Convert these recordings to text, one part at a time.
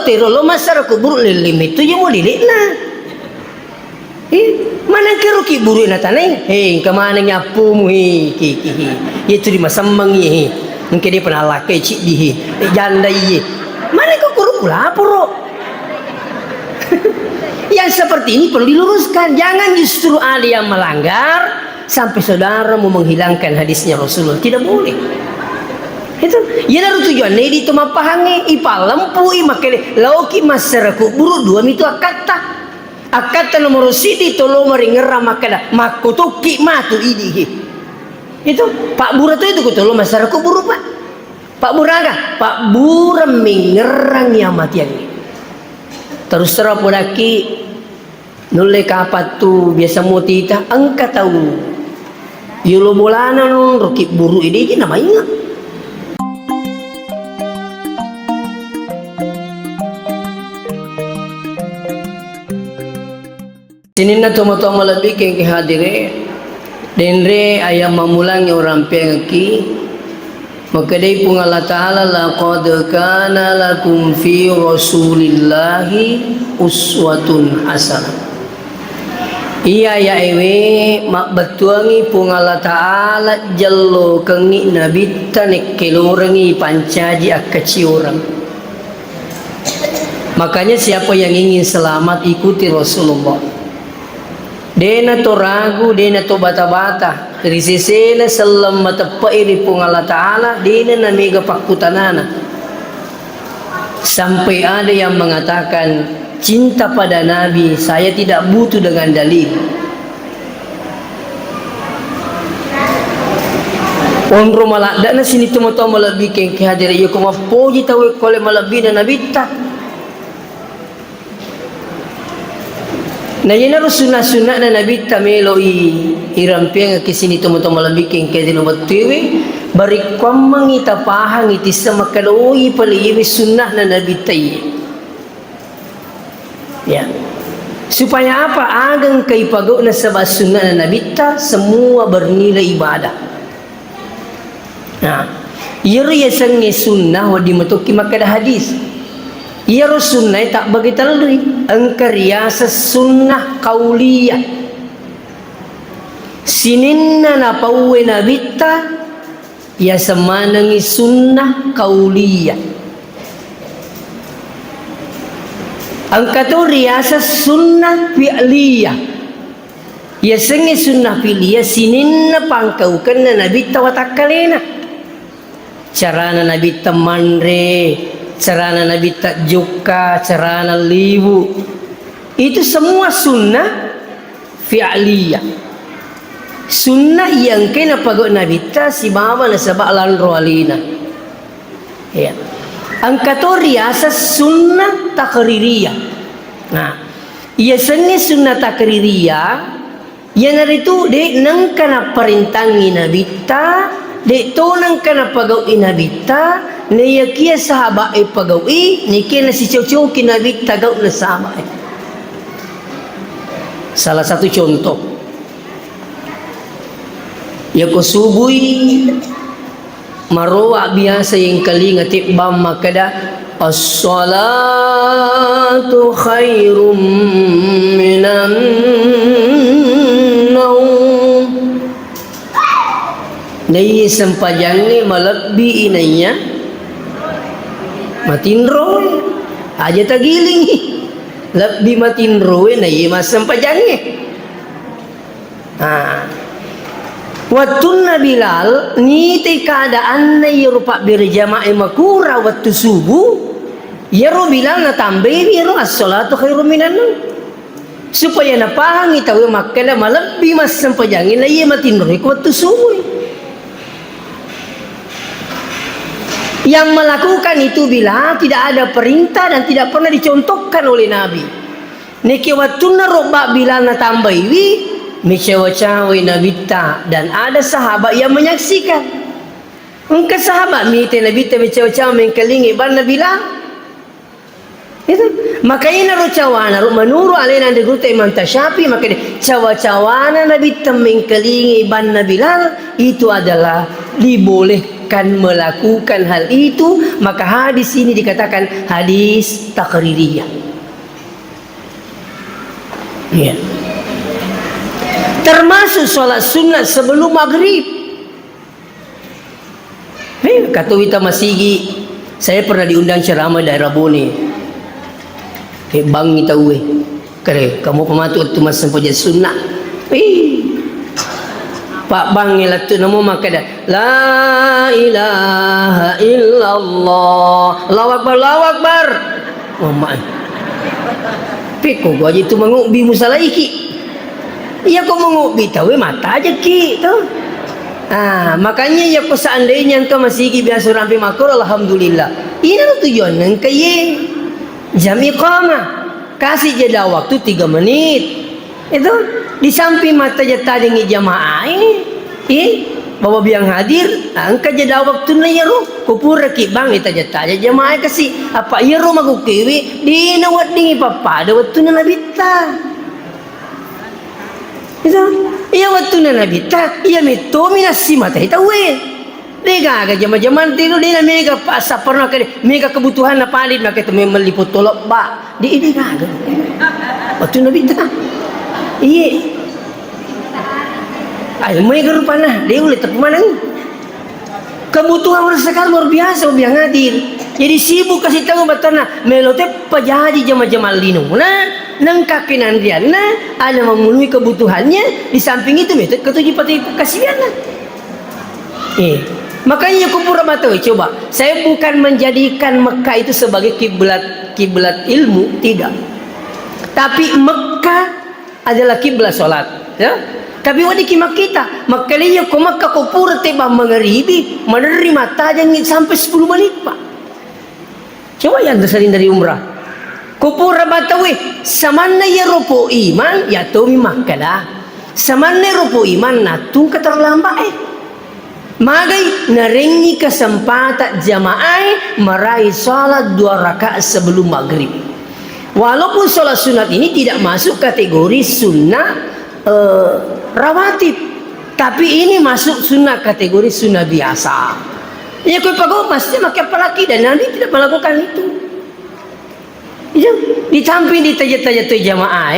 Tero lo masara kubur lilim itu yang mau didik na. Mana kero kiburu na tanay? Kemana nyapu mu itu di masambang mungkin dia pernah lakai cik di janda Mana kau kuru lapor? Yang seperti ini perlu diluruskan. Jangan justru ada yang melanggar sampai saudara mau menghilangkan hadisnya Rasulullah. Tidak boleh. Itu ya dari tujuan ini itu mapahangi ipa lempu makanya lauki masyarakat buru dua itu akata nomor sidi tolo meringera makada makutuki matu idi itu Pak Bura itu tolo masyarakat buru Pak Buraga Pak Bura mengerang yang matian terus terap lagi nulle kapat tu biasa mutita angka tahu yulo bolana non rokit buru ini namanya. Sini na tomo-tomo lebih ke hadire denre ayam mamulang orang pengki maka dai pun Allah Ta'ala laqad kana lakum fi rasulillahi uswatun hasanah iya ya ewe mak betuangi pun Allah Ta'ala jallo kengi nabi tanek kelurangi pancaji akaci orang makanya siapa yang ingin selamat ikuti Rasulullah. Dena to ragu, dena to bata-bata. Risisena selam matapai di pung Allah Ta'ala, dena na mega pakutanana. Sampai ada yang mengatakan, cinta pada Nabi, saya tidak butuh dengan dalil. Onro malak, dana sini tumo-tumo malabih keng kehadiran, iyo kumapoji tawe kole malabih na Nabi tak. Nah ini harus sunnah-sunnah na Nabi tamelo irampiang ke sini tumo-tumo lebih kengke di nomor tiwi bari kwamang itapahang iti sa makadoi paliwi sunnah na Nabi tayi ya supaya apa agang kay pagaw na sa sunnah na Nabi ta semua bernilai ibadah. Nah iri yasang sunnah wadi matuki makada hadis. Ia sunnah tak bagi talui angkariasa sunnah kauliyah sininna na pauwe nabita ya semanangi sunnah kauliyah angkatu riasa sunnah fi'liyah ya sengi sunnah fi'liyah sininna pangkaukan na nabita watakalena carana nabita manre carana Nabi tak joka, carana liwu itu semua sunnah fi'aliyah sunnah yang kena pagod Nabi tak si mama na sabak landro alina ya angkato riasa sunnah takririyah. Nah ia sengi sunnah takririyah yang dari itu dek nang kana perintangi Nabi tak dek tonang kana pagawi Nabi tak ni kia sahabat pagawi ni kena si cowok Nabi tagaw na sahabat. Salah satu contoh ya ko subuhi marwa biasa yang kali ngatip bam makada as-salatu khairum minan naum nai sempajang malabbi inanya matinro aja tagiling lebih matinro na iya masam pajangnya. Waktu Bilal ngiti keadaan na rupa berjamaah makura waktu subuh ya ro Bilal na tambay ya ro as-salatu khairum minan naum supaya napahangi tahu makala malabbi masam pajangnya na iya matinro waktu subuh. Yang melakukan itu bila tidak ada perintah dan tidak pernah dicontohkan oleh Nabi. Niki watuna roba bila na tambaiwi micawa-cawa Nabi ta dan ada sahabat yang menyaksikan. Engkau sahabat mite Nabi ta micawa-cawa mengkelingi ban Nabila. Itu makanya naru cawana menuru alena de gruta Imam Tasyafi makanya cawa-cawana Nabi ta mengkelingi ban Nabila itu adalah diboleh dianjurkan melakukan hal itu, maka hadis ini dikatakan hadis takririyah. Ya. Termasuk sholat sunat sebelum maghrib. Kata Wita Masigi, saya pernah diundang ceramah daerah Bone. Bang kita kare, kamu pematu tu mas sempoja sunnah. Pak Bang ngelatu namo maka dah la ilaha illallah, Allahu akbar, Allahu akbar. Oh mak. Peko gua aja tu mengubi musalaiki. Iya kau mengubi tahu mata aja ki tu. Makanya ya kau seandainya engkau masih biasa rampi makro, alhamdulillah. Ini tujuan engkau ye jam iqamah, kasih jeda waktu 3 menit. Itu di samping mata jatah dengan jamaah ini, bawa biang hadir, engkau jeda waktu na yero, kupur ki bang kita jatah aja jamaah kasih apa yero magu kiwi di nawat dingi papa ada waktu na nabita. Itu iya waktu na nabita, iya mito minasi mata kita Lega aga jama-jaman tiru dina mega pasa pernah ke mega kebutuhan na palit maka itu meliput tolok ba di ini kaga waktu nabi ta iya ayo mega rupana dia ulit terpemanang kebutuhan sekali luar biasa biang hadir jadi sibuk kasih tahu batana melote pajaji jama-jaman lino nang kakinan dia ada memenuhi kebutuhannya di samping itu metode ketujuh pati kasihan makanya kupura batu coba saya bukan menjadikan Mekah itu sebagai kiblat ilmu, tidak, tapi Mekah adalah kiblat solat ya. Tapi wadi kimak kita makanya ko Mekah kupura tiba mengeribi menerima tajang sampai 10 menit pak. Coba yang tersalin dari umrah kupura batu samana ya rupu iman ya tumi Makkah lah samana rupu iman natung keterlambat magai narengi kesempatan jamaah meraih salat 2 rakaat sebelum maghrib. Walaupun salat sunat ini tidak masuk kategori sunnah rawatib, tapi ini masuk sunnah kategori sunnah biasa. Ya kau pakai pasti makai apalagi dan Nabi tidak melakukan itu. Itu ditampil di tajat-tajat jamaah,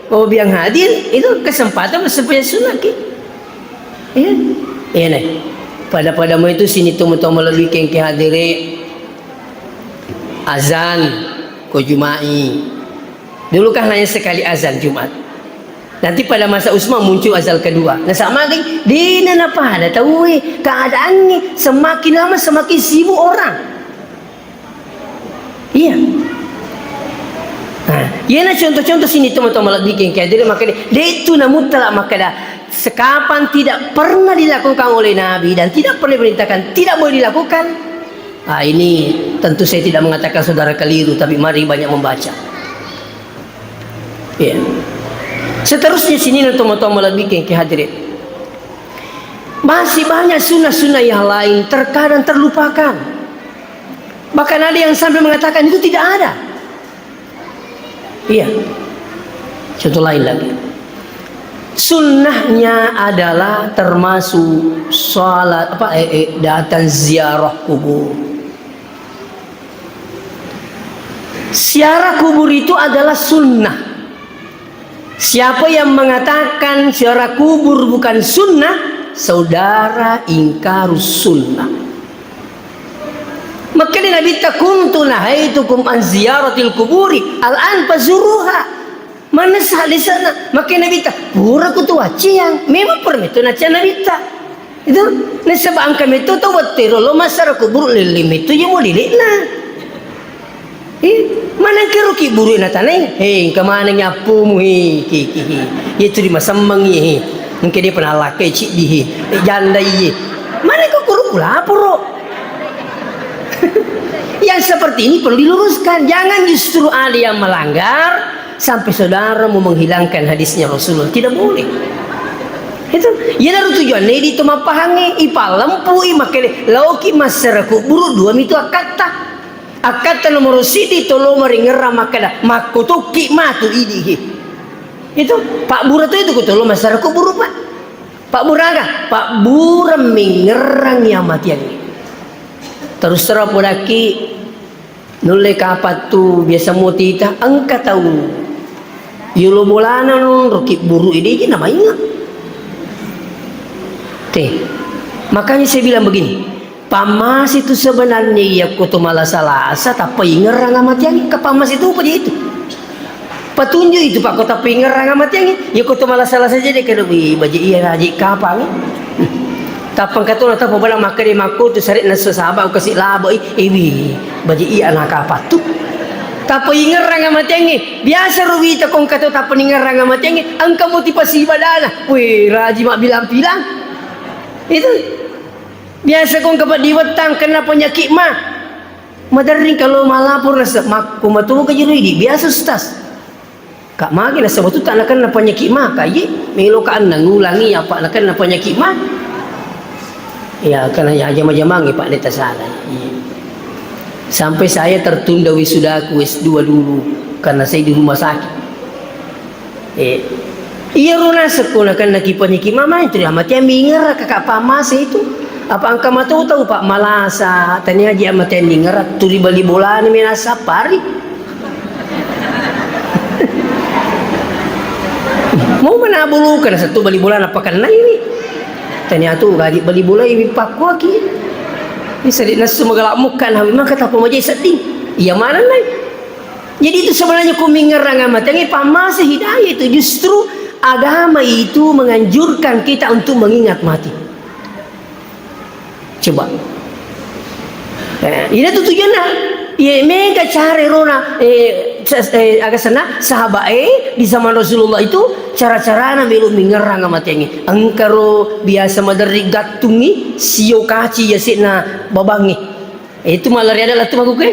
biang hadir itu kesempatan bersepeda sunnah ya. Iya nih, pada mau itu sini tuh melalui kengke hadire azan ko Jumai. Dulu kan hanya sekali azan Jumat. Nanti pada masa Utsman muncul azan kedua. Nah sama lagi, di mana pada tahu keadaannya semakin lama semakin sibuk orang. Iya. Nah, iya nah contoh-contoh sini tuh melalui kengke hadire makanya dia itu namutlak makanya sekapan tidak pernah dilakukan oleh Nabi dan tidak pernah diperintahkan tidak boleh dilakukan. Ini tentu saya tidak mengatakan saudara keliru, tapi mari banyak membaca. Ya. Seterusnya sini nonton lebih ke hadirin. Masih banyak sunnah-sunnah yang lain terkadang terlupakan. Bahkan ada yang sampai mengatakan itu tidak ada. Iya. Contoh lain lagi. Sunnahnya adalah termasuk sholat datang ziarah kubur. Ziarah kubur itu adalah sunnah. Siapa yang mengatakan ziarah kubur bukan sunnah, saudara ingkarus sunnah. Maka Nabi takuntu nahaitukum an ziyaratil kuburi al-an fazuruha. Mana sah di sana? Maka Nabi tak pura kutu waciang. Memang permitu naca Nabi tak. Itu nasabang kami itu tahu betul lo masyarakat kubur lilim itu yang mau dilekna. Mana kira kiburu na tanay? Kemana nyapu mu itu di masambang mungkin dia pernah lakai cik di janda mana kau kuru lapor? Yang seperti ini perlu diluruskan. Jangan justru ada yang melanggar sampai saudara mau menghilangkan hadisnya Rasulullah. Tidak boleh. Itu ya dari tujuan ini itu mapahangi ipa lempu makanya lauki masyarakat buru dua itu akata nomor sidi tolo meringera makada makutuki matu idi itu Pak Buru itu kutolo masyarakat buru Pak Pak Buraga, Pak Buram mengerang ya mati yang terus terang podaki nule kapat tu biasa mutita angka tahu yulo bolana non rokit buru ini namanya teh. Makanya saya bilang begini, pamas itu sebenarnya ya kutu malah salah asa tapi ngerang amat yang ke pamas itu apa dia itu petunjuk itu pak kota pengerang amat yang ya kutu malah salah saja deh kalau baju iya haji kapang tapang kata nata pembala maka dia maku tu sarit nasa sahabat kasih laba iwi baju iya anak apa tu tapi ngerang amat yang biasa rugi tak kong kata tapi ngerang amat yang angka motivasi badana weh raji mak bilang itu biasa kong kapat diwatang kena penyakit mah madaring kalau malapur rasa mak kumatu ke jeru ini biasa stas kak magi nasa batu tak nak kena penyakit mah kaye melo kaan nangulangi apa nak kena penyakit mah ya karena ya jam-jamang pak neta salah sampai saya tertunda wisudaku S2 dulu karena saya di rumah sakit iya runa sekolah kan lagi penyakit mama itu ya mati mingar kakak pamas itu apa angka matu tahu pak malasa tani aja mati mingar turi bali bola ni menasa pari mau mana bulu kan satu bali bola apa kan ini tani atu gaji bali bola ini paku lagi bisa di nasu magalak mukan hawi mah kata pemaji sedih iya mana nih jadi itu sebenarnya ku mingerang amat yang pamas hidayah itu justru agama itu menganjurkan kita untuk mengingat mati coba ini tuh tujuannya ya mega cari rona agak sana sahabat di zaman Rasulullah itu cara-cara melu mengerang amat yang angkaro biasa madari gatungi sio kaci ya sina babangi itu malah adalah tu aku ke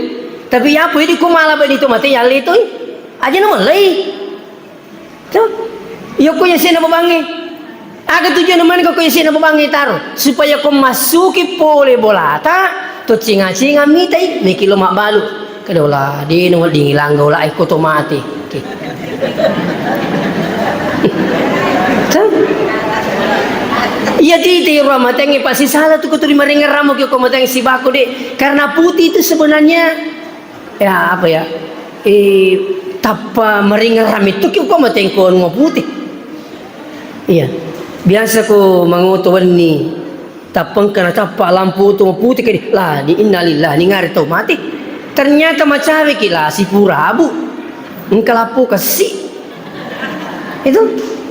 tapi apa ini ku malah bedi tu mati ya itu aja nama lei tu yo ku ya sina babangi agak tujuan mana kau ya sina babangi taruh supaya kau masuki pole bolata tu cinga-cinga mitai mikilo mak balu kedola di nunggu dingilang gola ikut mati iya titi rahmat yang pasti salah tuh kutu dimaringan ramu kau matang si baku deh karena putih itu sebenarnya ya apa ya tapa meringan ram itu kau matang kau mau putih iya biasa ku mengutuan ni tapang kena tapa lampu tu putih kadi lah di innalillah ni ngari tau mati ternyata macam kila si pura abu engkalapu kasih itu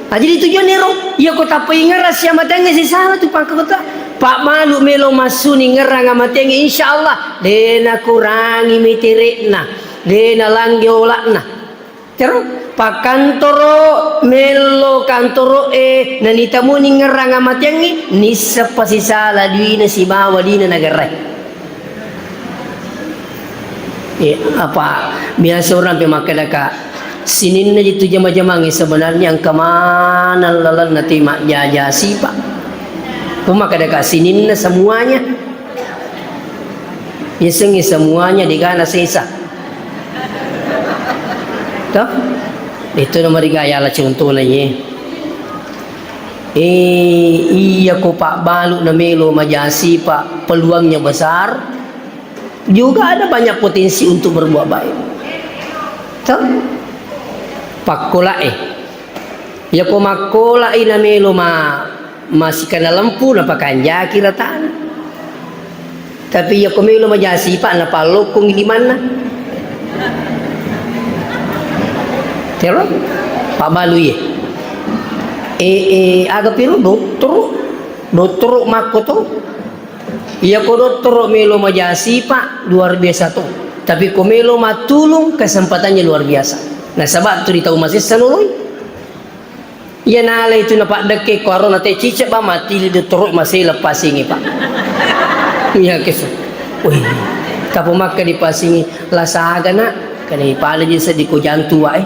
jadi tujuan nero ya kau tak pengen rahasia matanya si salah tu pak kota pak malu melo masu ni ngerang matanya insyaallah dena kurangi mitirikna dena langge olakna terus pak kantoro melo kantoro nanita mu ni ngerang matanya ni sepasi salah dina si bawa dina negara apa biasa orang pemakai daka sinin na itu jama-jamangi sebenarnya yang kemana lalan nanti mak jajasi pak pemakai daka sinin na semuanya biasanya semuanya digana sisa toh itu nomor gaya lah contohnya iya ko pak balu na melo majasi pak peluangnya besar juga ada banyak potensi untuk berbuat baik toh pakola ya ko makola ina melo masih kena lampu na pakanja kira tan tapi ya ko melo majasi pak na palokong di mana tero pak balu ye aga piru doktor makoto iya ko doktor melo majasi pak luar biasa tuh tapi ko melo matulung kesempatannya luar biasa nah sebab tu ditahu masih sanului ya nala itu na pak deke corona te cicak ba mati di doktor masih lepas ini pak iya kesu wih kapo maka dipasingi lasaga nak kani pala jisa di ko jantua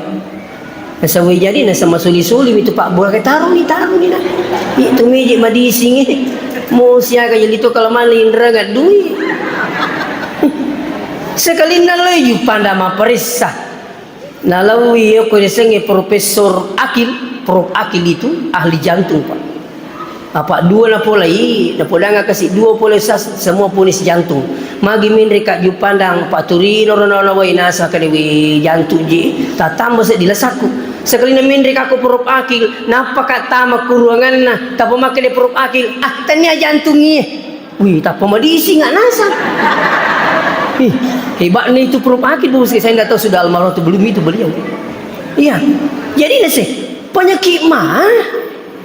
nasa way jadi nasa masuli-suli itu pak buah taruh ni na itu meje madising mo siya kaya dito kalaman lindra nga duwi sekali naloy yung panda maparisa nalawi ako deseng Profesor Akil Prof Akil itu ahli jantung pak Apa dua na polai, na podanga kasih dua polai semua punis jantung. Magi min reka ju pandang Pak Turino rono wai nasa kali jantung ji. Tatambah se dilasaku. Sekali na min reka aku perup akil, napa kata mak ruangan na, tapa mak de perup akil. Ah tanya jantungnya. Wih, tapa madisi nggak nasa. Hebat nih itu perup akil bos. Saya nggak tahu sudah almarhum atau belum itu beliau. Iya. Jadi nasi penyakit mah.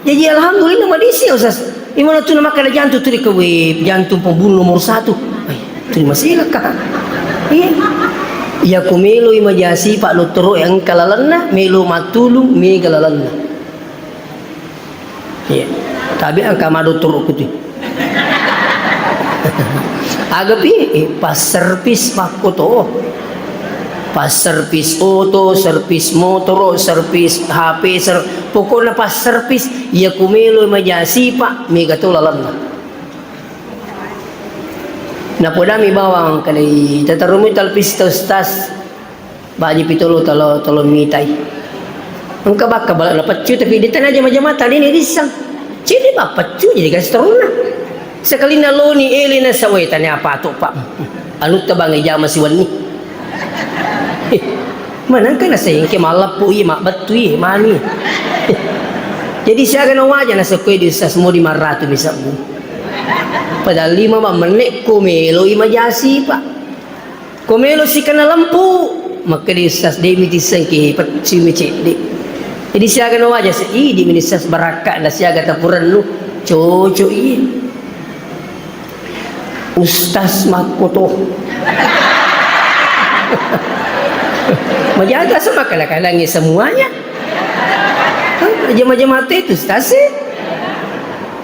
Jadi alhamdulillah madisi Ustaz. Gimana tuh nama kada jantung tu dikeweb jantung pembunuh nomor 1. Itu masih lekah. Iya. Ya kumelo imajasi Pak Lutero yang kalalanna melo matulung me kalalanna. Iya. Tapi angka maduturo kutu. Agapi pas servis makoto. Pas servis auto, servis motor, servis HP, pokoknya pas servis ya kumelo majasi pak mega tu lalan. Na podami bawang kali tatarumi talpis tas baji pitolo talo mitai. Engka baka bala pecu tapi di tanah jama-jama tadi ni disang. Cini ba pecu jadi gastrona. Sekali na loni elina sawai tanya apa tu pak. Anu tabangi jama si wani. Mana kan nasa yang ke malap po iya mak batu iya mani. Jadi saya akan wajar nasa kue di semua di maratu bisa bu. Padahal 5 menit komelo imajasi pak. Komelo si kena lampu maka di sas demi tisang ke pecu mecek de. Jadi saya akan wajar sih di minisas baraka nasi agak tapuran lu cocok iya. Ustaz Makoto. Menjaga sama kalang-kalangnya semuanya. Jama-jama itu Ustaz.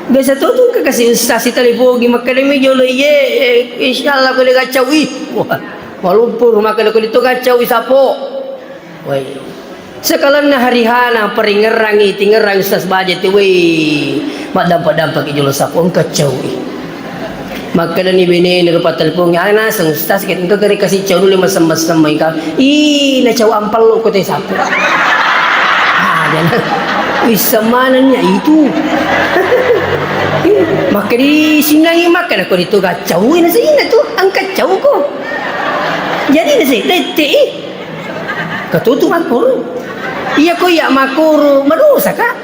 Biasa tu kasih Ustaz telepon gi makademi jolo ye insyaallah ko kacau wah walumpur maka ko dito kacau sapo. Woi. Sekalan na harihana peringerangi tingerang Ustaz bajet we. Madampak-dampak jolo sapo kacau maka ni bini rupa telepon ana sang Ustaz ket engkau kari kasih cau dulu masam-masam mai ka na cau ampal lo ko te sapo jangan wisamananya itu maka di sinangi makan aku itu kacau na sa ina tu ang kacau ko jadi na sa tete katutu makuru iya ko ya makuru marusa ka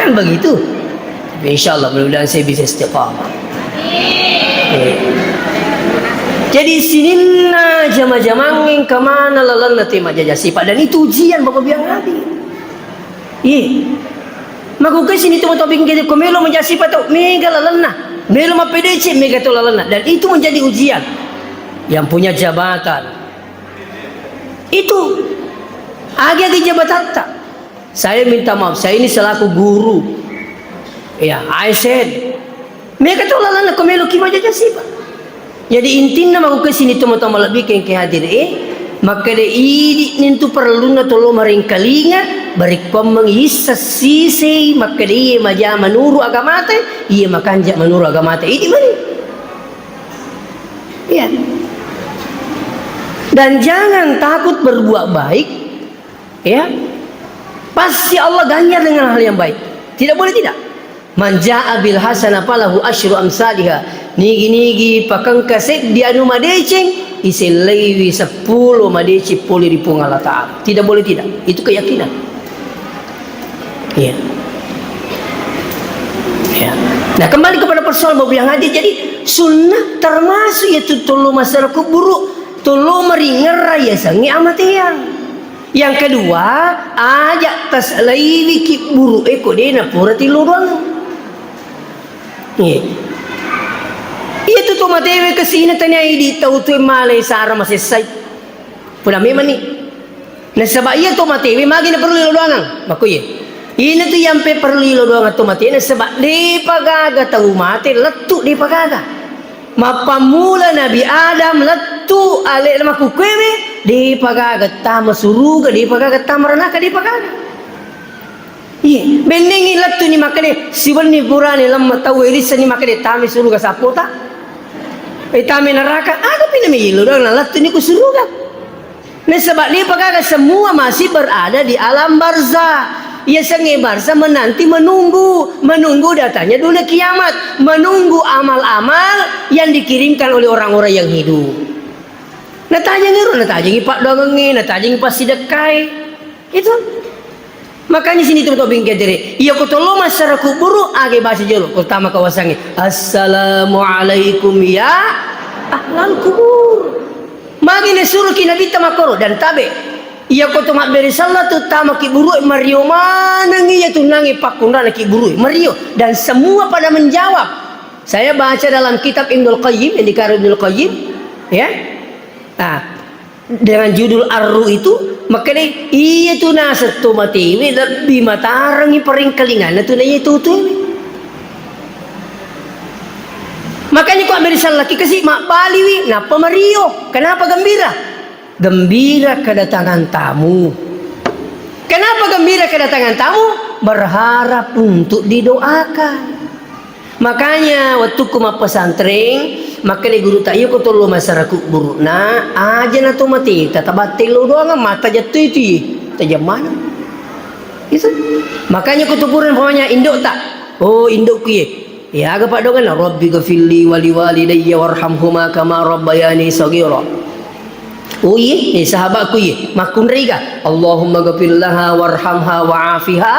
kan begitu insyaallah mudah-mudahan saya bisa istiqamah. Jadi sinina jama-jamangin kemana lalan nanti majajasi dan itu ujian bapak biang nabi. Iya. Maka sini tu topik kita komelo menjasi patau mega lalan melo ma PDC mega tu lalan dan itu menjadi ujian yang punya jabatan. Itu agak jabatan tak. Saya minta maaf, saya ini selaku guru. Ya, I said mereka tu lalan komelo ki majajasi pak. Jadi intinya mau ke sini toma-toma lebih ke hadir maka de idi nintu perlu na tolo maring kalinga bari kom mangisa sisi maka de maja manuru agama te iya makanja manuru agama te idi mani. Iya. Dan jangan takut berbuat baik ya. Pasti Allah ganjar dengan hal yang baik. Tidak boleh tidak. Manja abil hasanah falahu asyru amsalihha. Nigi-nigi pakang kasek di anu madeceng isilaiwi 10 madeci poli di Allah Ta'ala. Tidak boleh tidak. Itu keyakinan. Iya. Ya. Nah kembali kepada persoalan yang hadir. Jadi sunnah termasuk yaitu tulu masalah kuburu tulu meringar ya sangi amatian. Yang kedua ajak taslaiwi ki buru eko dena pura tiluruan. Itu tuh matewe kesini tanya idi tahu tuh malay sara masih say. Puna memang ni. Nah sebab iya tuh matewe magi na perlu lodoangan. Makuye. Ini tuh yang perlu lodoangan tuh matewe na sebab di pagaga tahu mate letu di pagaga. Mapamula Nabi Adam letu ale maku kwewe di pagaga tama suruga di pagaga tamaranaka di pagaga. Iya, benengi letu ni makane siwani purani lamma tahu irisa ni makane tami suruga sapota. Tami neraka ada pinami ilo dong letu ni ku suruga. Nah sebab ni pagaga semua masih berada di alam barzah. ia sengebar sama nanti menunggu datanya dunia kiamat, menunggu amal-amal yang dikirimkan oleh orang-orang yang hidup. Natajang ngiru, natajang ipak dongengi, natajang pas sidekai. Itu. Makanya sini tuh bingkai diri. Iya kutolo masyarakat buruk age bahasa jolo. Pertama kawasannya. Assalamualaikum ya ahlal kubur. Magi ne suruh kina bita makoro dan tabe. Iya kutu mak beri salah tu tama ki buruk Mario mana ngi ya tu nangi pakundana ki buruk Mario dan semua pada menjawab. Saya baca dalam kitab Ibnul Qayyim yang dikarang Ibnul Qayyim ya. Nah, dengan judul Ar-Ru itu makanya iya tu nasat tu mati lebih matarangi paring kelingan tu nanya itu tu. Makanya kok ambil salah laki kasih mak baliwi napa Mario kenapa gembira? Gembira kedatangan tamu. Kenapa gembira kedatangan tamu? Berharap untuk didoakan. Makanya waktu kuma pesantren maka di guru tak yuk tolong masyarakat buruk na aja na tu mati tata batil lu doang mata jatuh itu tajam mana itu makanya kutupuran pokoknya induk tak oh induk kuye ya agak pak dongan Rabbi ghafirli wali walidayya warhamhuma kama rabbayani shaghira. Oh iya sahabatku ye makun riga Allahumma ghafir laha warhamha wa'afiha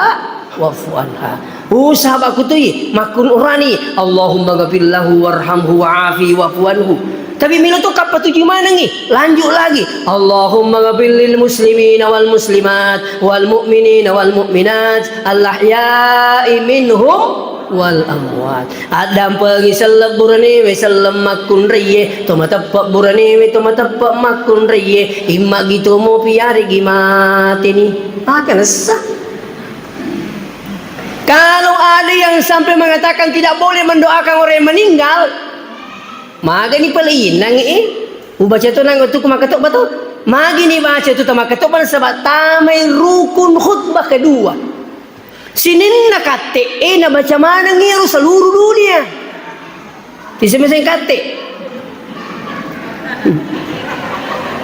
wa'fu anha. Oh sahabatku tu ye makun urani Allahumma ghafir lahu warhamhu wa'afi wa'fu anhu. Tapi milo tu kapa tujuh mana ni? Lanjut lagi. Allahumma ghafir lil muslimina wal muslimat wal mu'minina wal mu'minat al ahya'i minhum wal amwat. Adam pergi seleb burani we selem makun riye to matapak burani we to matapak makun riye imma gitu mo piari gimati ni. Kan sah. Kalau ada yang sampai mengatakan tidak boleh mendoakan orang yang meninggal, maka ni pelain nangi baca tu nang tu kumakatok betul. Magi ni baca tu tamakatok ban sebab tamai rukun khutbah kedua. Sinin nak kate na baca mana ngiru seluruh dunia. Disebut kate.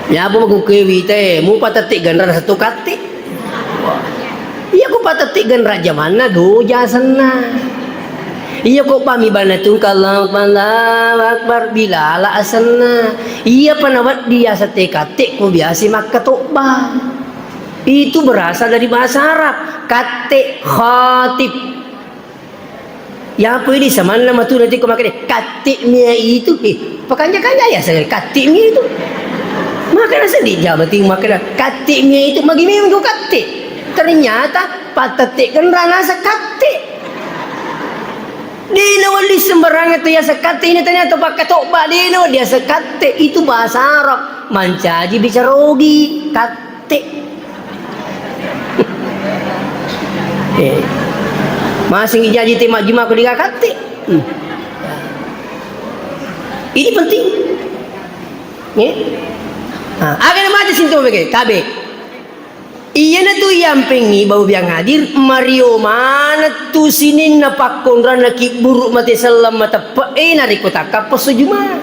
Ya apa aku kewi teh, mu patatik gandar satu kate. Iya ko patatigan raja mana doja sana. Iya ko pami bana tu kalau akbar bila ala asana. Iya panawat dia sate kate ko biasa mak ketokba. Itu berasal dari bahasa Arab kate khatib. Ya apa ini sama nama tu nanti ko makan katiknya itu pakanja-kanja ya saya katiknya itu. Makanya sedih jabati makanya katiknya itu bagi memang ko katik. Ternyata patatik kan rana sekati. Dino wali sembarangan tu ya sekati ini ternyata pakai tokba dino dia sekati itu bahasa Arab. Mancaji bicara rogi kate. Masing ijaji tema jima ko diga kate. Ini penting. Ya. Agar macam sinto bege tabe. Iya na tu yang pengi bau biang hadir Mario mana tu sinin na pakondran na buruk mati salam mata nari kota kapas sejuma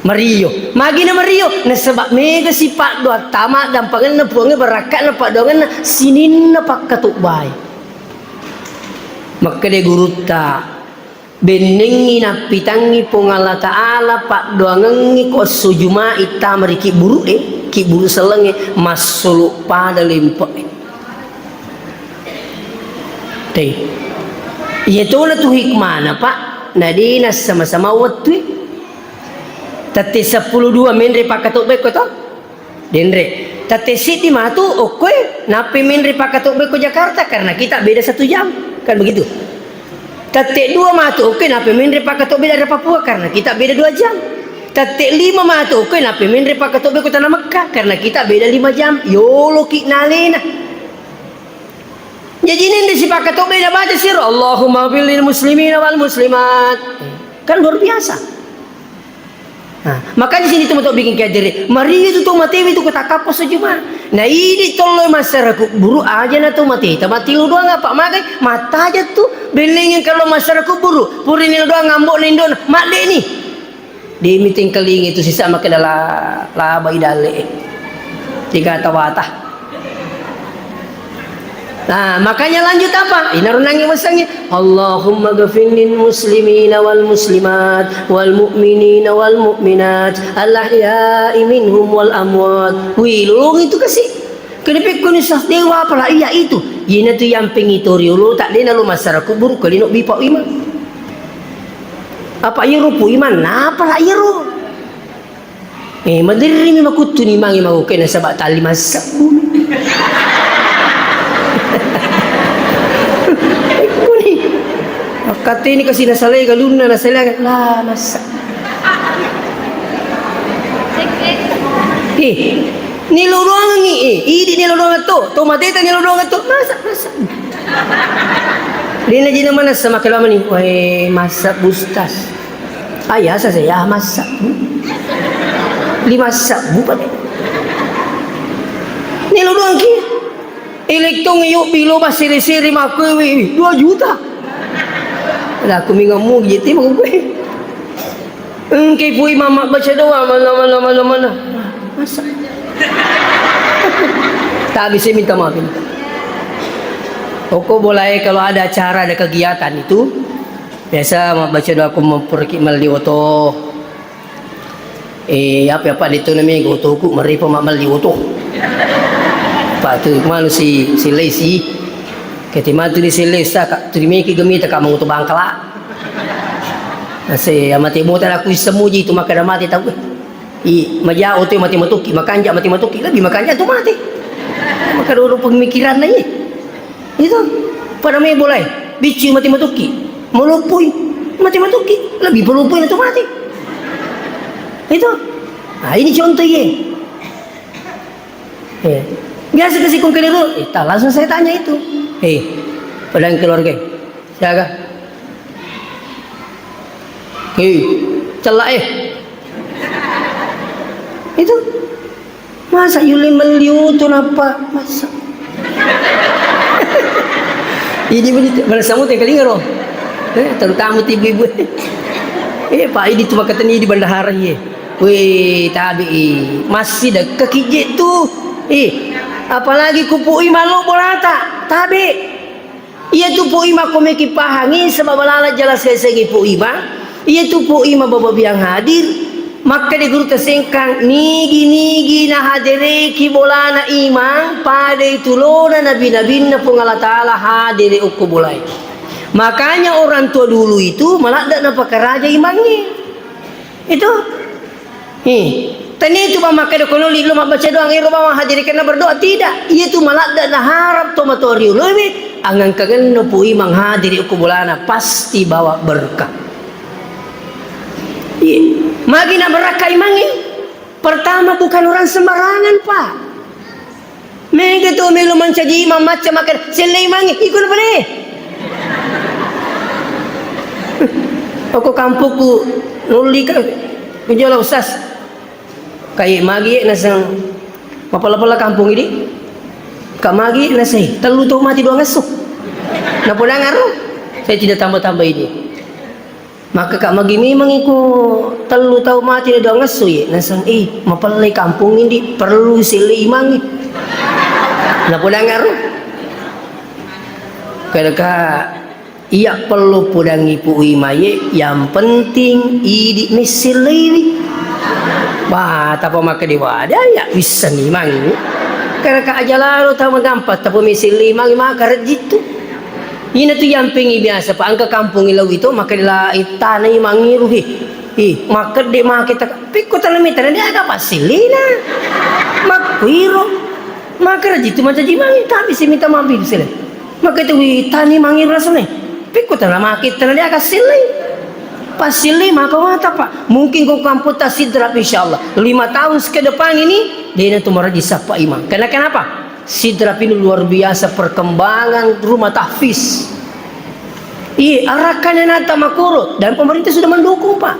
Mario magi na Mario na sebab mega sifat doa tamak dan pangan na puangnya berakat na pak dongan na sinin na pakatuk bay maka de guru ta benengi na pitangi pongala ta'ala pak doangengi ko sujuma ita meriki buruk ki buru selenge masuluk pada limpak teh iya tu lah tu hikmah na pak nadina sama-sama waktu tati 10-2 menre pakatuk beko to denre tati siti mah tu oke napi menre pakatuk beko Jakarta karena kita beda 1 jam kan begitu tati 2 mah tu oke napi menre pakatuk beda dari Papua karena kita beda 2 jam. Tatik 5 mah tu kenapa menre pakai tobe kota Mekah karena kita beda 5 jam. Yolo ki nalena. Jadi ini si pakai tobe dah baca sir Allahumma fil muslimin wal muslimat. Kan luar biasa. Nah, makanya sini tu untuk bikin kader. Mari itu tu mati itu kita kapos sejuma. Nah ini tolong masyarakat buruk aja na tu mati. Mati lu doang apa makai mata aja tu. Belengin kalau masyarakat buruk. Purin lu doang ngambok nindon mak dek ni. Di meeting keling itu sisa makan dalam bayi dale 3 tawatah Nah, makanya lanjut apa? Inarunangi masangnya. Allahumma ghafirlil muslimina wal muslimat wal mu'minina wal mu'minat al-ahya'i minhum wal amwat. Wih, lulung itu kasih. Kenapa kau nisah dewa apalah iya itu? Ina tu yang pengitori lu tak dena lu masyarakat kubur kali nak bipak iman. Apa iya rupu iman? Nah, apalah iya ru? Madiri mi makutu ni mangi mau kena sabak tali masak. Kata ini kasih nasalay galuna nasalay lah masa. Nilulungan ni idi nilulungan tu mateta nilulungan tu masa. Dia na mana sama kelama ni, wah masak bustas. Ayah saya masak. 5 bukan. Nilulungan ki. Elektong yuk bilo basiri-siri makwe 2 juta. Lah aku mingamu gitu mau gue. Engkau pui mama baca doa mana. Masa. Tak bisa minta maaf. Kau boleh kalau ada acara ada kegiatan itu biasa baca doa aku memperki maliwoto. Apa itu namanya gotoku meripa maliwoto. Pak tu malu si Lesi. Ketima tu di selesa kak terima ki gemi tak kamu tu bangkala. Nasi amati mo tak aku semuji tu maka dah mati tahu. Maja ote mati matuki makanja mati matuki lebih makanja tu mati. Maka dulu pemikiran lagi. Itu pada me boleh bici mati matuki melupui mati matuki lebih pelupui itu mati. Itu. Nah ini contoh ye. Biasa kasih kong keliru, tak langsung saya tanya itu. Padang keluarga, siaga. Celak itu. Masa Yuli meliutu apa? Masa. Ini mana samut yang kali ngaro. Terutama ibu-ibu. Pak ini cuma kata ni di bandara ye. Wih, tabi masih dah kekijit tu. Apalagi kupui malu bolata tabi ia tu pui ma komeki pahangi sebab balala jelas segi pui ma ia tu pui ma baba biang hadir maka di guru tersengkang nigi na hadire ki bolana imang pada itu lona nabi na pungala taala hadire uku bolai. Makanya orang tua dulu itu malah dak napa raja imangnya itu tani itu mama kada kono li mak baca doa ngiro mama hadiri kena berdoa tidak. Ia tu malak dak harap tomatori lewi angan kagen no pui manghadiri uku bulana pasti bawa berkah. Magi nak berkah imangi. Pertama bukan orang sembarangan, Pak. Mega tu melu mencaji imam macam makan selai imangi ikut apa ni? Aku kampungku nuli ke penjual usas. Kayak magi nasang mapala-pala kampung ini kak magi nasay telu tu mati 2 ngasuk na pula ngaruh saya tidak tambah-tambah ini maka kak magi memang iku telu tau mati 2 ngasuk ya nasang mapala kampung ini perlu sili imangi na pula ngaruh kaya iya perlu pudang ipu imaye yang penting idi misilili. Wah, tapi maka diwada ya bisa nih mangi. Karena aja lalu tahu mengampat tapi misili mangi maka rejitu. Ini tuh yang pengi biasa pak angka kampung ilau itu maka dilah tanah mangi ruhi. Maka dia maka kita pikut tanah mitra dia ada pasilina. Makwiro maka rejitu macam jimangi tapi si minta mampir sila. Maka itu tanah mangi rasanya. Pikut tanah maka tanah dia kasili. Pasili maka mata pak mungkin kau kampung tak sidrap insyaallah 5 tahun ke depan ini dia itu meraji sapa imam karena kenapa sidrap ini luar biasa perkembangan rumah tahfiz arakannya nata makuro dan pemerintah sudah mendukung pak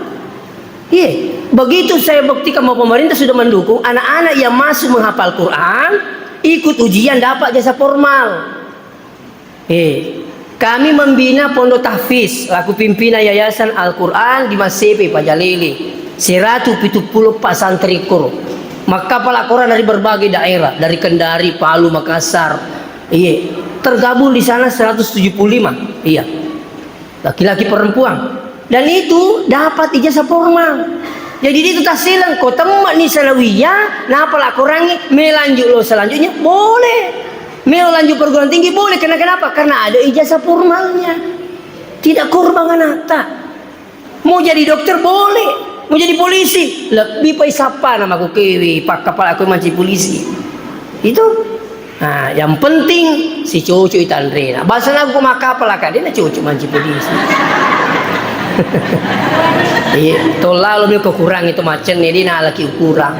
begitu saya buktikan bahwa pemerintah sudah mendukung anak-anak yang masuk menghafal Quran ikut ujian dapat jasa formal kami membina pondok tahfiz laku pimpinan yayasan Al-Quran di Masepe Pajalili 170 pasantrikur maka pelakoran dari berbagai daerah dari Kendari, Palu, Makassar tergabung di sana 175. Iya. Laki-laki perempuan. Dan itu dapat ijazah formal. Jadi itu tak silang kau temak ni salawiyah, napa lah kurangi, melanjut lo selanjutnya boleh. Mau lanjut perguruan tinggi boleh, kenapa? Karena ada ijazah formalnya. Tidak korban anak tak. Mau jadi dokter boleh, mau jadi polisi lebih pai siapa nama aku kewi pak kepala aku manci polisi itu. Nah, yang penting si cucu itu Andre. Nah, bahasa aku maka apa lah dia nak cucu manci polisi. Iya, tolak lo kurang itu macam ni dia nak laki kurang.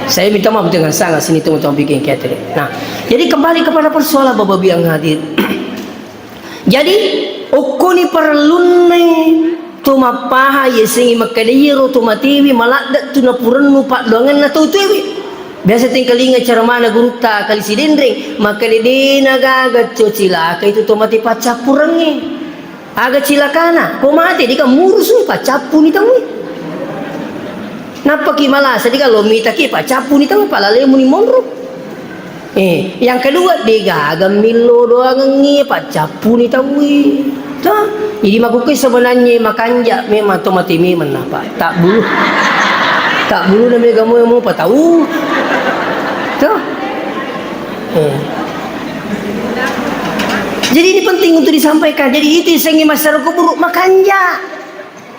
Saya minta maaf dengan sangat sini teman-teman bikin kata. Nah, jadi kembali kepada persoalan Bapak yang hadir. Jadi ukuni perlu ne tuma paha ye singi makadiro tuma tiwi maladak tuna purenu pak dongan na tu tiwi. Biasa tingkalinga cara mana guru ta kali si dendring maka dina gaga cilaka itu tuma ti pacapurangi. Aga cilakana, ko mati di ka murus ni pacapu ni tamu. Napa ki malah sedika lo mita ki pacapu ni tamu palale muni monro. Yang kedua dia milo doang ngi pacapu ni tamu. Tuh, jadi makukai sebenarnya makanja memang tomati memang apa tak bulu namanya kamu yang mau apa tahu. Tuh. Jadi ini penting untuk disampaikan. Jadi itu sengi masyarakat buruk makanja.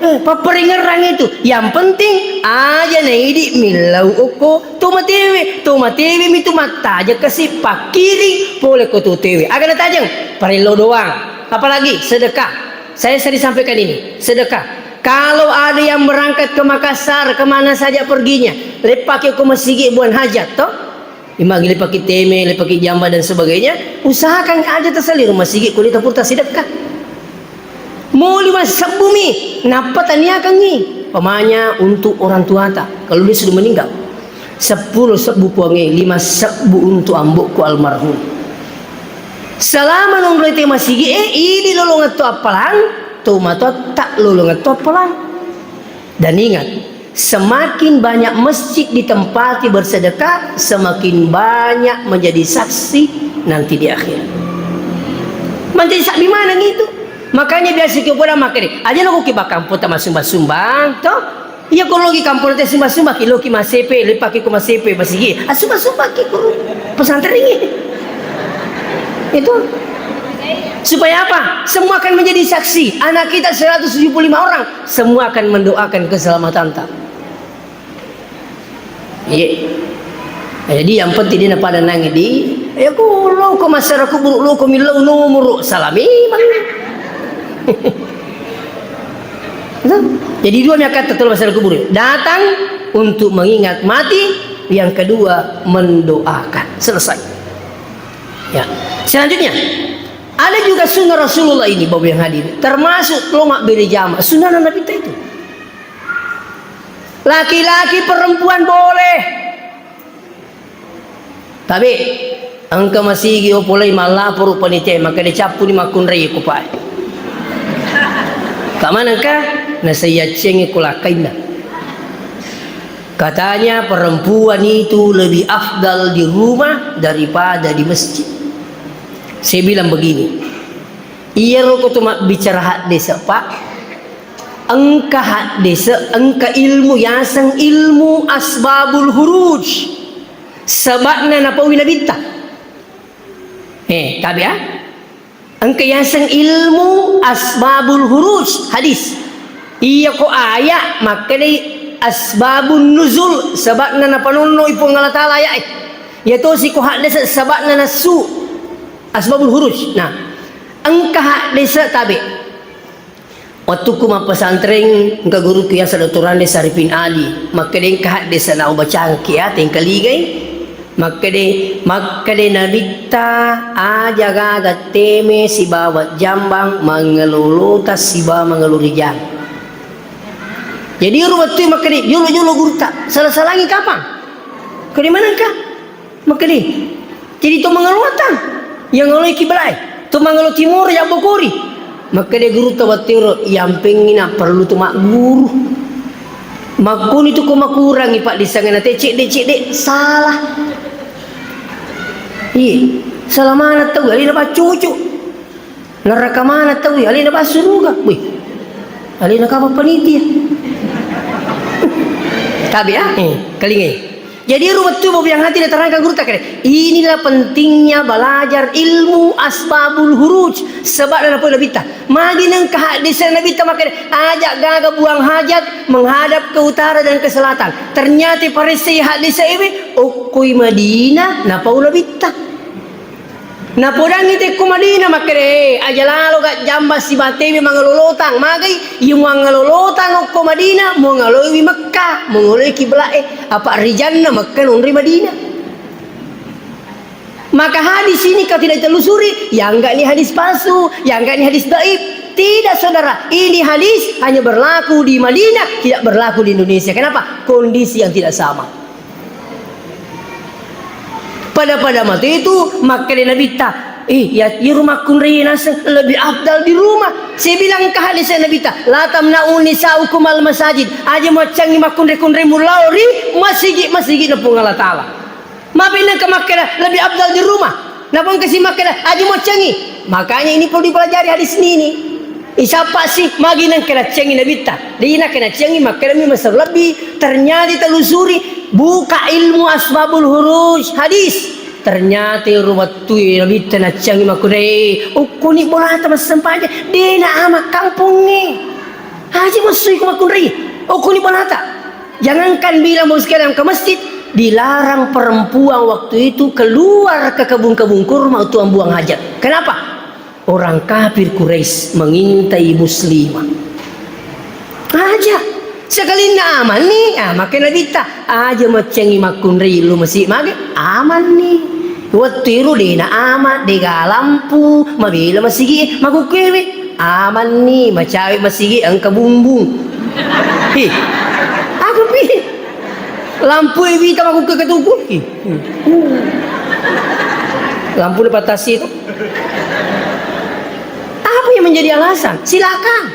Paperingerang itu. Yang penting aja nedi milau uko tomatewe mitu mata aja kasih pakiri boleh ko tu tewe. Agak tajang parilo doang. Apalagi sedekah. Saya sering sampaikan ini sedekah. Kalau ada yang berangkat ke Makassar kemana saja perginya, lepaki ke masjid buat hajat toh. Imagi lepaki teme, lepaki jamba dan sebagainya. Usahakan aja terselir masjid kulit purta sedekah. Mau 5 bumi, napa tania kangi? Pamanya untuk orang tua tak. Kalau dia sudah meninggal, 10 sebu puangi, 5 sebu untuk ambukku almarhum. Selama nunggu itu masih ini lolong atau apalan, tu mata tak lolong atau apalan. Dan ingat, semakin banyak masjid ditempati bersedekah, semakin banyak menjadi saksi nanti di akhir. Menjadi saksi mana gitu? Makanya biasa kita pada makan. Aja lo kita kampung tak sumbang, toh? Iya kalau lagi kampung tak sumbang, kilo kita masih lepas kita masih masih sumbang kita pesantren ini. Itu supaya apa? Semua akan menjadi saksi. Anak kita 175 orang, semua akan mendoakan keselamatan tak. Iya. Jadi yang penting dia pada nangis di. Ya kalau kau masyarakat buruk lo kau milau nomor salami mana? Jadi dua kata terus masyarakat buruk. Datang untuk mengingat mati, yang kedua mendoakan. Selesai. Ya. Selanjutnya ada juga sunnah Rasulullah ini Bapak yang hadir, termasuk lomak beri jamaah sunnah Nabi itu. Laki-laki perempuan boleh, tapi angka masih gio polai malah poru panitia maka dicapu ni makun raya kupai. Kamana kah? Nasaya cengi kulakaina. Katanya perempuan itu lebih afdal di rumah daripada di masjid. Saya bilang begini, iya roko tu bicara hak desa pak, engka hak desa, engka ilmu yasang ilmu asbabul huruj, sebabna napa wina bintah. Tapi ya, engka yasang ilmu asbabul huruj hadis. Iya ko ayat maka ni asbabun nuzul sebabna napa nono ipong Allah Taala ya. Ya to si ko hak desa sebabna nasu. Asbabul huruj. Nah, engkah desa tabi. Waktu ku ma pesantren engkau guru ku yang sedaturan desa Arifin Ali, maka de engkah desa na baca kia tingkal ligai. Maka de nabita aja gaga teme si bawat jambang mengelulutas si bawa mengelurijang. Jadi rumah tu maka de jolo guru tak salah-salangi kapan? Ke di mana kah? Maka de jadi tu mengeluatan. Yang ngeloi kibalai tu mangalo timur ya bokori maka dia guru tawatir yang pengina perlu tu mak guru makun itu ko makurangi pak di sangana cek dek salah Iya, salah mana tahu, alina ba cucu. Neraka mana tahu, alina ba surga. Wih, alina ka panitia. Tabi ya, kalingai. Jadi rumah tubuh yang hati diterangkan guru tak kira. Inilah pentingnya belajar ilmu asbabul huruj. Sebab dalam pola bita. Magi nang kehadisan Nabi ta makan ajak gaga buang hajat menghadap ke utara dan ke selatan. Ternyata parisi hadis ini ukui Madinah na pola bita. Na podang ite ku Madinah makere aja lalu gak jambas si batewi mangalolotang magai yung mangalolotang ko Madinah mo ngaloi Mekah mo ngaloi kiblae apa rijanna Mekah nunri Madinah. Maka hadis ini kau tidak telusuri, yang enggak ini hadis palsu, yang enggak ini hadis dhaif. Tidak saudara, ini hadis hanya berlaku di Madinah, tidak berlaku di Indonesia. Kenapa? Kondisi yang tidak sama. Pada mati itu maka dia Nabi ta ya di rumah kunri naseng lebih afdal di rumah. Saya bilang ke hadis Nabi ta la tamna'u nisa'ukum al masajid aja mau canggih makunri mulauri masjid na pung Allah taala. Mabina ke Makkah lebih afdal di rumah. Napun kasih Makkah aja mau canggih. Makanya ini perlu dipelajari hadis ini. Siapa sih maginan kena canggih Nabi ta dia kena canggih Makkah masalah lebih ternyata telusuri. Buka ilmu asbabul huruj hadis. Ternyata rumah tu Nabi tanah canggih makure. Ukuni bola temas sempaja. Dena ama kampungnya. Haji masuk ke makure. Ukuni bola tak. Jangankan bila mau sekarang ke masjid. Dilarang perempuan waktu itu keluar ke kebun-kebun kurma untuk membuang hajat. Kenapa? Orang kafir Quraisy mengintai muslimah. Aja. Sekali na aman nih, maka Nabi ta aja macengi makun rilu masih mage aman nih. Waktu itu deh na aman, dega lampu, mabila masih magukewe aman nih, macawe masih angka bumbung. Hi, aku pi lampu ini kita maguke ketukul. Lampu dipatasi itu. Apa yang menjadi alasan? Silakan.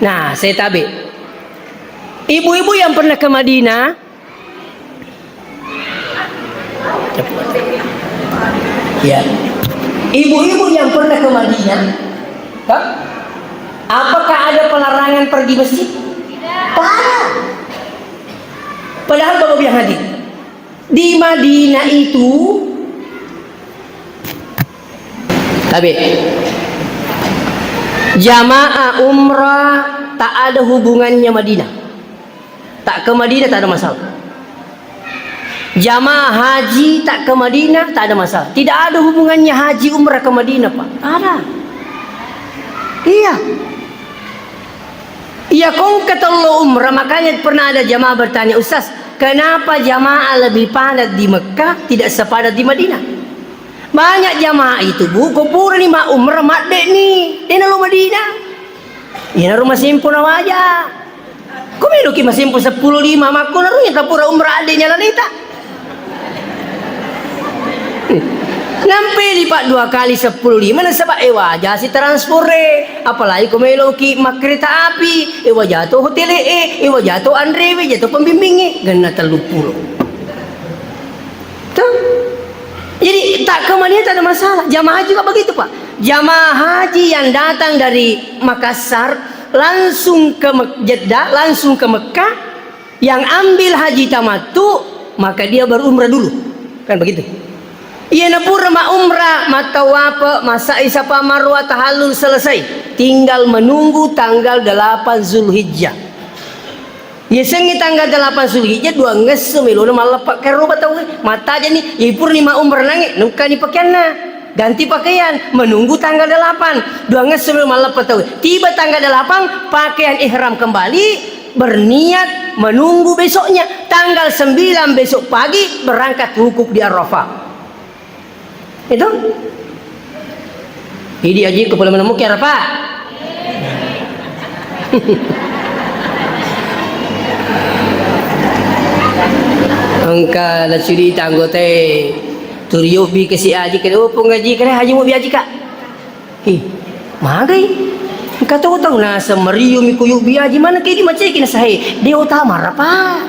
Nah, saya tabe. Ibu-ibu yang pernah ke Madinah, ya, ibu-ibu yang pernah ke Madinah, apakah ada pelarangan pergi masjid? Tidak. Padahal Bapak yang hadir di Madinah itu, tapi jamaah umrah tak ada hubungannya Madinah. Tak ke Madinah tak ada masalah. Jamaah haji tak ke Madinah tak ada masalah. Tidak ada hubungannya haji umrah ke Madinah, Pak. Ada. Iya. Iya kau kata lo umrah, makanya pernah ada jamaah bertanya, Ustaz, kenapa jamaah lebih padat di Mekah tidak sepadat di Madinah? Banyak jamaah itu bu, kumpul nih mak umrah mak dek nih, di lo Madinah. Ini rumah simpul aja. Kau meluki masih 10.5 makku naruhnya kapura umrah adiknya lanita. Nampai lipat 2 kali 10.5 na sebab wajah si transpore. Apalagi kau meluki mak kereta api, wajah tu hotel wajah tu Andre, jatuh pembimbingnya, gana 30. Tuh. Jadi tak ke Madinah tak ada masalah. Jamaah juga begitu Pak. Jamaah haji yang datang dari Makassar langsung ke Jeddah, langsung ke Mekah, yang ambil haji tamattu maka dia berumrah dulu, kan begitu? Iya napura ma umrah, matawapa, masa isapa marwah tahallul selesai, tinggal menunggu tanggal 8 Zulhijjah. Ya sengi tanggal 8 Zulhijjah dua ngesu melu malah pakai roba tahu mata aja nih, ya purnima umrah nangi, nuka ni pakaianna. Ganti pakaian, menunggu tanggal 8. 2 ngesel malam tahu. Tiba tanggal 8, pakaian ihram kembali, berniat menunggu besoknya. Tanggal 9 besok pagi berangkat wukuf di Arafah. Itu. Ini aja kepala menemukan Arafah. Angka la suri tanggote. Turiyo bi kasi aji kene oh pengaji kene haji mau biaji kak. Hi, magai. Kata tahu nasa meriyo mi kuyu biaji mana kini macam kini sahe. Dia utama apa?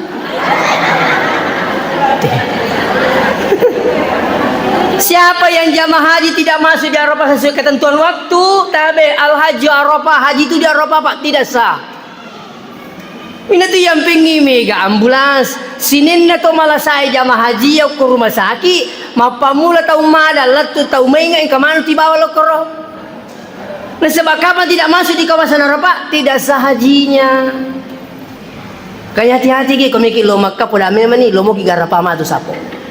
Kenapa yang jamaah haji tidak masuk di Arafah sesuai ketentuan waktu? Tabe al-haji Arafah, haji itu di Arafah Pak, tidak sah. Ini tuh yang pengen mega ambulans. Sinin na to malah saya jamaah haji ke rumah sakit. Mapamula tau madalat tu tau menga yang kemana tiba lo koro. Nah sebab kapan tidak masuk di kawasan Arafah, tidak sah hajinya. Kayak hati-hati ke komiki lo Makkah pada memang ni lo mau ki Arafah mah tu sapo.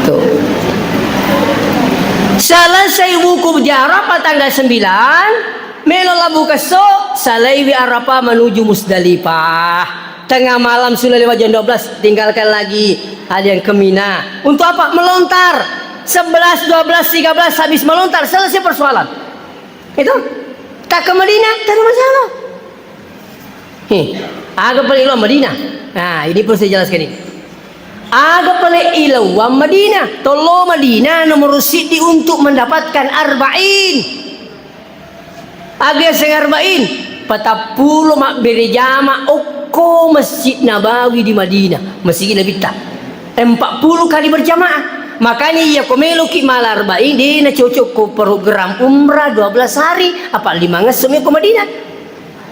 Tuh. Selesai wukuf di Arafah tanggal 9, melo labu keso, salaiwi Arafah menuju Musdalifah. Tengah malam sudah lewat jam 12, tinggalkan lagi ada yang ke Mina. Untuk apa? Melontar. 11, 12, 13 habis melontar selesai persoalan. Itu tak ke Madinah, tak ada masalah. Agak paling lo Madinah. Nah, ini pun saya jelaskan ini. Agak paling ilawa Madinah. Tolo Madinah nomor sidi untuk mendapatkan arba'in. Agak sing arba'in. Patapuluh mak beri jama oko Masjid Nabawi di Madinah. Masjid Nabi tak. 40 kali berjamaah. Makanya ya komelo ki malar arba'in dia na cocok ko program umrah 12 hari. Apa 5 ngesum ya ke Madinah.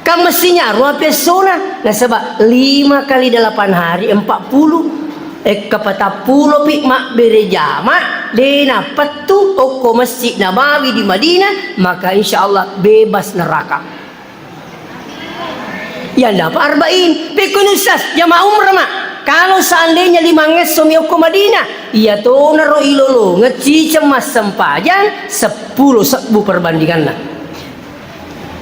Kan mestinya ruang pesona. Nah sebab 5 kali 8 hari 40. Kapata pulo pi mak bere jama dena petu oko Masjid Nabawi di Madinah, maka insyaallah bebas neraka. Ya dapat arba'in pekunusas jamaah umrah mak. Kalau seandainya 5 ngesum oko Madinah, iya to naro ilolo ngeci cemas sempajan 10 sebu perbandingan lah.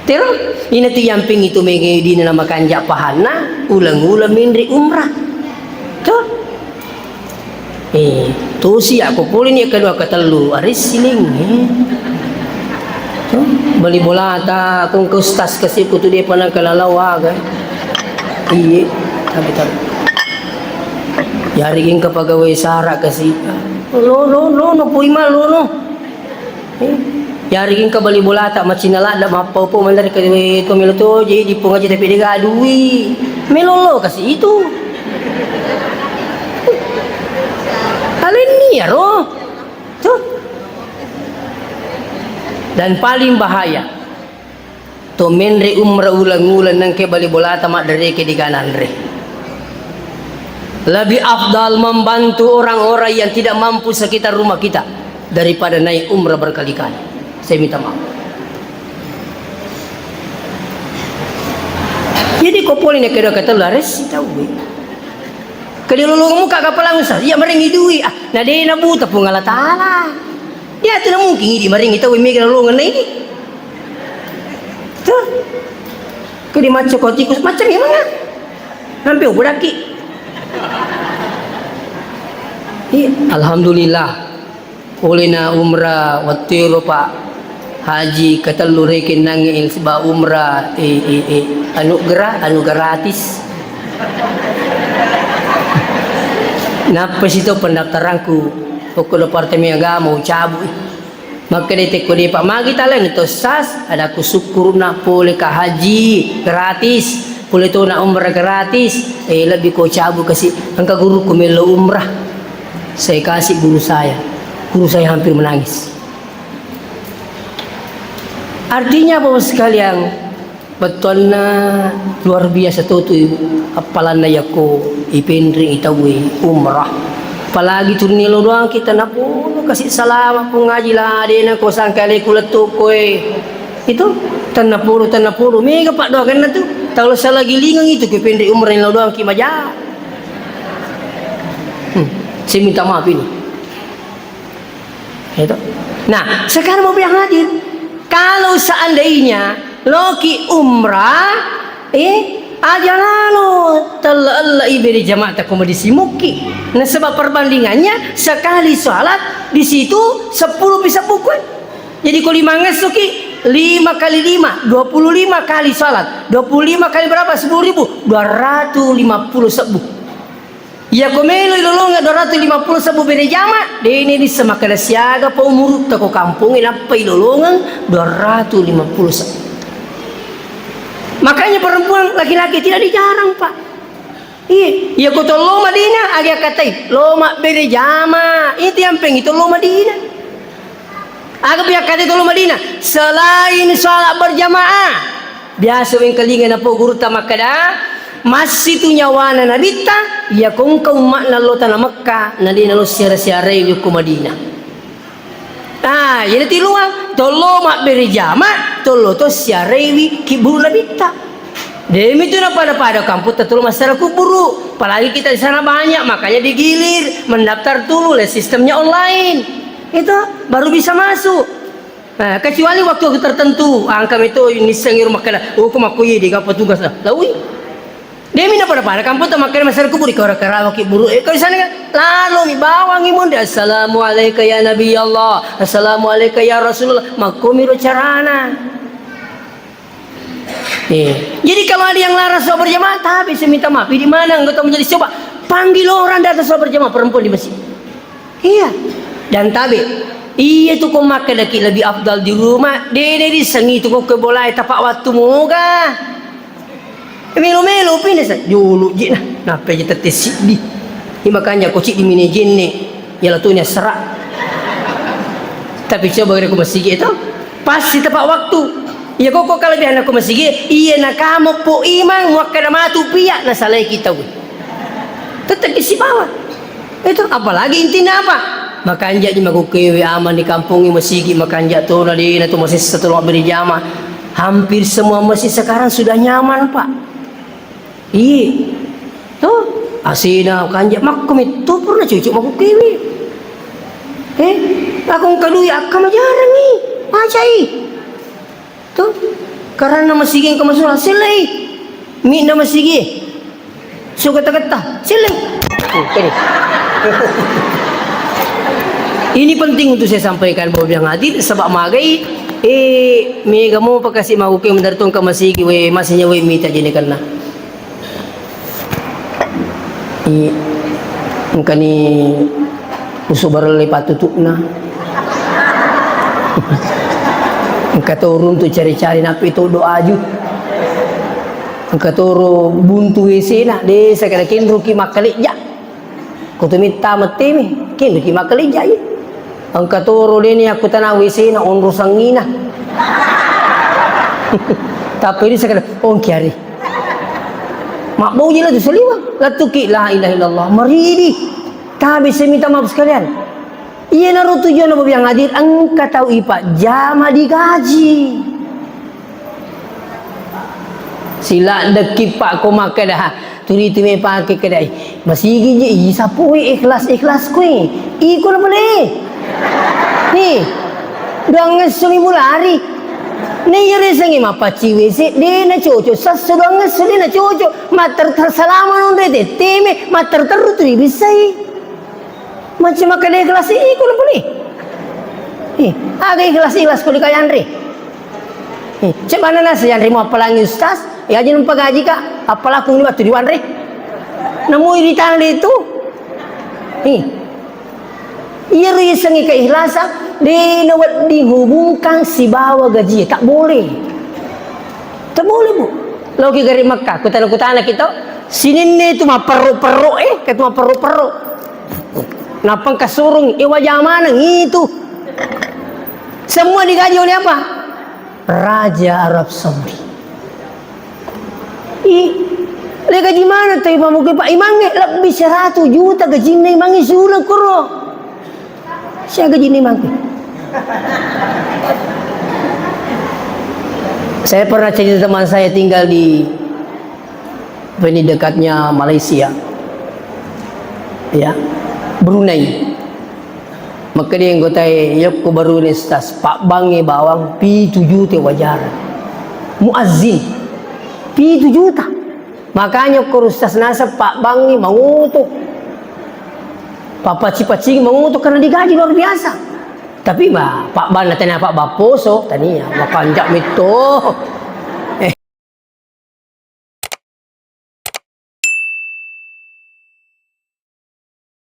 Terus ini tu yang ping itu mengedi nama kanjak pahana ulang-ulang mindri umrah. Tuh. Tu si aku pulin ya kedua ketelu aris siling. Tuh beli bola ta kung kustas kasih kutu dia panang kalalawa kan. Iya, tapi. Yari ging kapagaway sara kasi. No pui malo no. Yari ging ka bali bola ta machinala da mapaw po mandar kay to melo to jadi di punga jadi pede gadui. Melolo kasi itu. Kalian ni ya roh. Tuh. Dan paling bahaya. To menre umrah ulang-ulang nang ke bali bola ta mak dari ke di kanan re. Lebih afdal membantu orang-orang yang tidak mampu sekitar rumah kita daripada naik umrah berkali-kali. Saya minta maaf. Jadi kau polin ke kata laris tahu. Kedilulung muka kapal usah, dia meringi duit. Nah dia nak buta pun Allah Taala. Dia tidak mungkin ini meringi tahu mikir lulungan ini. Tuh, kedi macam kau tikus macam ni mana? Hampir beraki. Alhamdulillah, olehna umrah waktu Pak haji kata lurekin nangil sebab umrah anu gratis. Napa situ pendaftaranku pokok departemen agama cabut maka detek ko di Pak magi talang itu sas ada ku syukur nak boleh ka haji gratis boleh tu nak umrah gratis lebih ko cabut kasih angka guru ku melo umrah saya kasih guru saya hampir menangis. Artinya Bapak sekalian betulnya luar biasa tu apalan na yako ipendring itawi umrah apalagi tu nilo doang kita nak pun kasih salam pun ngaji lah dia nak kosang kali kuletuk koe itu tanah puru mega pak doa kan tu kalau salah gilingan itu ke pendek umrah nilo doang kimaja. Saya minta maaf ini itu. Nah sekarang mau bilang hadir kalau seandainya loki umrah aja lalu telah iberi jamaah tak komodisi muki. Nah sebab perbandingannya sekali sholat di situ 10 bisa pukul. Jadi kalau 5 ngasuki 5 kali 5 25 kali sholat 25 kali berapa 10.000 250 sebu. Ya komelo ilolonga 250 sebu beri jamaah. Ini di semakan siaga pa umur tako kampungin apa ilolongan 250 sebu. Makanya perempuan laki-laki tidak dijarang Pak. Iya ko to lo Madinah agak katai lo mak beri jama itu yang peng itu lo Madinah agak biar kata itu lo Madinah selain sholat berjamaah biasa yang kelingan apa guru tamakada masih tu nyawana nabita ya kong kau makna lo tanah Mekah nadi nalo siara-siara yuk ke Madinah jadi tiluang tolo mak beri jama tolo to siarewi kiburu nabita demi itu pada kampus terlalu masyarakat kuburu apalagi kita di sana banyak makanya digilir mendaftar dulu lah sistemnya online itu baru bisa masuk kecuali waktu tertentu angka itu ini sengir makanya hukum aku di kapal tugas lah lawi demi pada kampus makanya masyarakat kuburu kara-kara kiburu kalau di sana kan lalu bawang imun assalamualaikum ya Nabi Allah assalamualaikum ya Rasulullah makumiru carana. Jadi kalau ada yang larang sholat berjamaah, tapi saya minta maaf, di mana anggota majelis coba panggil orang datang sholat berjamaah perempuan di masjid. Iya. Dan tabi, iya tuh kau makan lagi lebih afdal di rumah. Dede di sengi tuh kau kebolai tapak waktu moga. Melo-melo pindah sah. Dulu jina, napa je tetes di. Ini makanya kau cik di mini jene, ya latunya serak. Tapi coba aku masih itu, pasti tepat waktu. Ya kok kalau biar aku masih iya nak kamu po imang wakada matu pia na salah kita gue tetap isi bawah itu apalagi intinya apa makanya jadi maku kewe aman di kampung masih makanya tuh nadi na tuh masih setelah berjamaah hampir semua masjid sekarang sudah nyaman pak iya tuh asina kanja makum itu pernah cucu maku kewe aku kadui akam jarang nih macai tuh karena masih ingin kemasukan silai mi nama sigi so kata-kata silai ini penting untuk saya sampaikan bahwa yang hadir sebab magai mi kamu pakasih mau ke mendartong ke masigi we masihnya we mi tajene karena ngkani usubar lepat tutupna angkat turun tuh cari-cari napi itu doa aja angkat turun buntu WC nak desa kada kindru ki makalik ja kau tu minta mati mi kindru ki makalik ja ya angkat turun ini aku tanah WC nak onro sangina tapi ini sekadar on kiari mak bau je lah tu seliwa latuki la ilaha illallah meridi tak bisa minta maaf sekalian. Iya naruh tujuan apa yang hadir engkau tahu ipak jama digaji sila deki pak ko makan dah turi tu me pakai kedai masih gigi sapu ikhlas kui iko na boleh ni dong ngesuli mulari ni yere sangi mapaci wese de na coco sasudong ngesuli na coco mater tersalaman unde de teme mater terutri bisai macam makan ikhlas ini kau boleh. Agak ikhlas kau dikaya Andre. Coba nana saya Andre mau apalangi ustaz, ya jangan lupa gaji kak. Apalah aku ini waktu di Andre. Nemu di tanah itu. Iya risengi keikhlasan, dinawat dihubungkan si bawa gaji tak boleh. Tak boleh bu. Lalu kita dari Mekah, kutana kita. Sini itu mah perlu kata mah perlu. Napang kasurung wajah mana itu semua digaji oleh apa Raja Arab Saudi le gaji mana tuh imam pak imangnya lebih 100 juta gaji nih imangnya sudah kuro saya gaji nih imangnya saya pernah cerita teman saya tinggal di dekatnya Malaysia ya Brunei maka dia yang kotai yuk ko baru ni stas pak bangi bawang pi 7 juta wajar muazzin pi 7 juta makanya ko rustas nasa pak bangi mengutuk papa cipaci mengutuk karena digaji luar biasa tapi pak ban natanya pak baposo tania makanjak mito